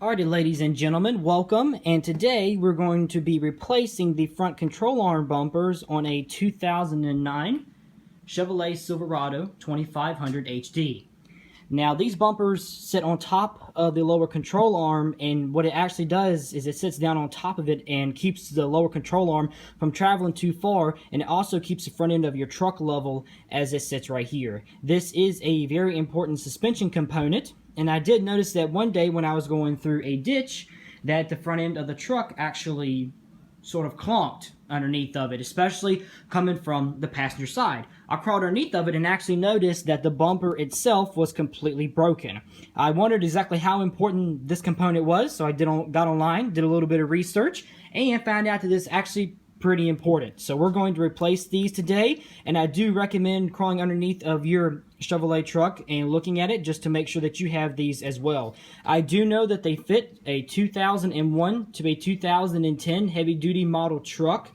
Alrighty, ladies and gentlemen, welcome, and today we're going to be replacing the front control arm bumpers on a 2009 Chevrolet Silverado 2500 HD. Now, these bumpers sit on top of the lower control arm, and what it actually does is it sits down on top of it and keeps the lower control arm from traveling too far, and it also keeps the front end of your truck level as it sits right here. This is a very important suspension component. And I did notice that one day when I was going through a ditch that the front end of the truck actually sort of clunked underneath of it, especially coming from the passenger side. I crawled underneath of it and actually noticed that the bumper itself was completely broken. I wondered exactly how important this component was, so I got online, did a little bit of research, and found out that this actually pretty important. So we're going to replace these today, and I do recommend crawling underneath of your Chevrolet truck and looking at it just to make sure that you have these as well. I do know that they fit a 2001 to a 2010 heavy-duty model truck.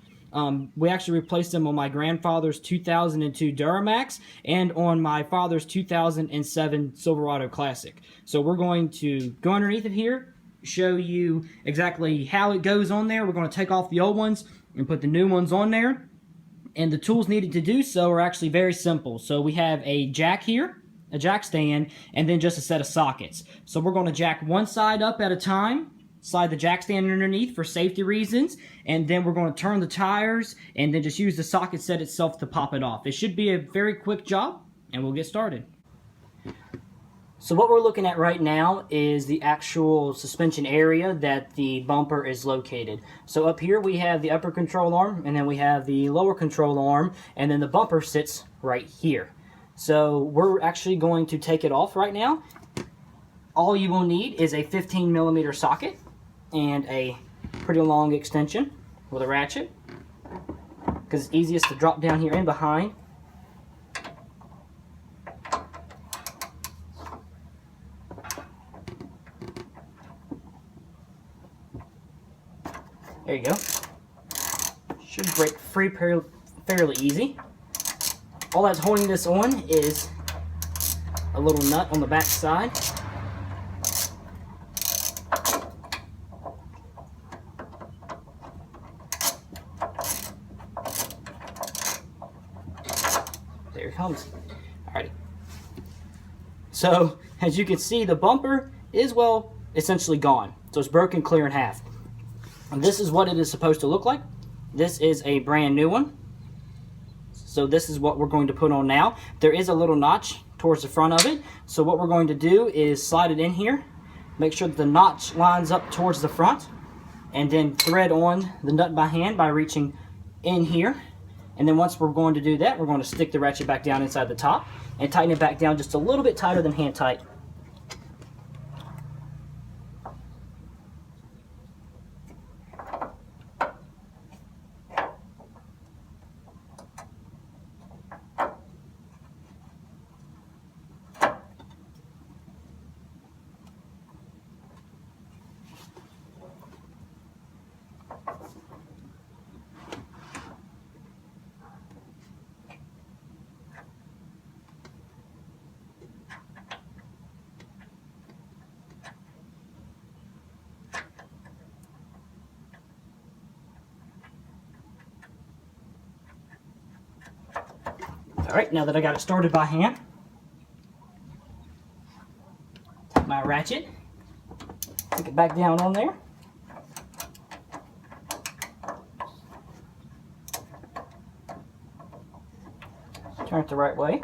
We actually replaced them on my grandfather's 2002 Duramax and on my father's 2007 Silverado Classic. So we're going to go underneath of here, show you exactly how it goes on there. We're going to take off the old ones and put the new ones on there. And the tools needed to do so are actually very simple. So we have a jack here, a jack stand, and then just a set of sockets. So we're going to jack one side up at a time, slide the jack stand underneath for safety reasons, and then we're going to turn the tires and then just use the socket set itself to pop it off. It should be a very quick job, and we'll get started. So what we're looking at right now is the actual suspension area that the bumper is located. So up here we have the upper control arm, and then we have the lower control arm, and then the bumper sits right here. So we're actually going to take it off right now. All you will need is a 15mm socket and a pretty long extension with a ratchet, because it's easiest to drop down here in behind. There you go. Should break free fairly easy. All that's holding this on is a little nut on the back side. There it comes. Alrighty. So, as you can see, the bumper is, well, essentially gone. So it's broken clear in half. And this is what it is supposed to look like. This is a brand new one. So this is what we're going to put on now. There is a little notch towards the front of it. So what we're going to do is slide it in here. Make sure that the notch lines up towards the front. And then thread on the nut by hand by reaching in here. And then once we're going to do that, we're going to stick the ratchet back down inside the top and tighten it back down just a little bit tighter than hand tight. Alright, now that I got it started by hand, take my ratchet, stick it back down on there. Turn it the right way.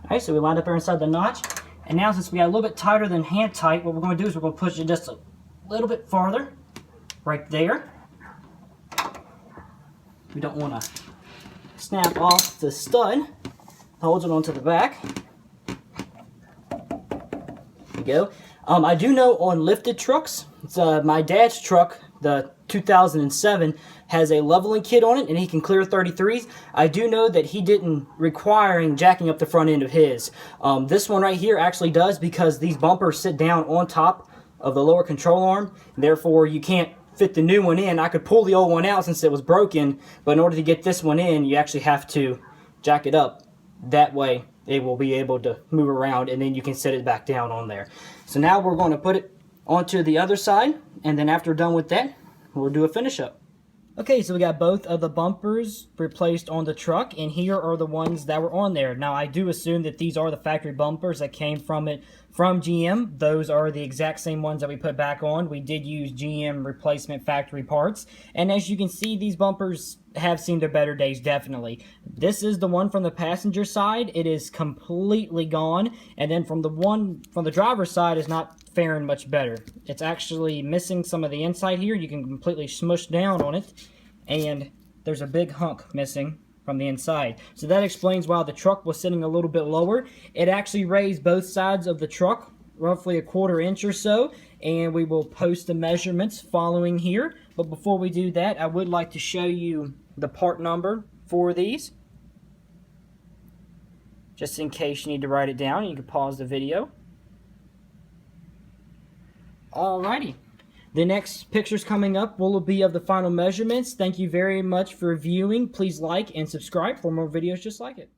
Alright, so we lined up there inside the notch. And now since we got a little bit tighter than hand tight, what we're going to do is we're going to push it just a little bit farther, right there. We don't want to snap off the stud. holds it onto the back. There you go. I do know on lifted trucks, it's, my dad's truck, the 2007, has a leveling kit on it, and he can clear 33s. I do know that he didn't requiring jacking up the front end of his. This one right here actually does, because these bumpers sit down on top of the lower control arm. Therefore, you can't fit the new one in. I could pull the old one out since it was broken, but in order to get this one in, you actually have to jack it up. That way, it will be able to move around, and then you can set it back down on there. So now we're going to put it onto the other side, and then after done with that, we'll do a finish up. Okay, so we got both of the bumpers replaced on the truck, and here are the ones that were on there. Now, I do assume that these are the factory bumpers that came from GM. Those are the exact same ones that we put back on. We did use GM replacement factory parts, and as you can see, these bumpers have seen their better days, definitely. This is the one from the passenger side. It is completely gone, and then from the one from the driver's side is not faring much better. It's actually missing some of the inside here. You can completely smush down on it, and there's a big hunk missing from the inside. So that explains why the truck was sitting a little bit lower. It actually raised both sides of the truck roughly a 1/4 inch or so, and we will post the measurements following here. But before we do that, I would like to show you the part number for these, just in case you need to write it down. You can pause the video. Alrighty, the next pictures coming up will be of the final measurements. Thank you very much for viewing. Please like and subscribe for more videos just like it.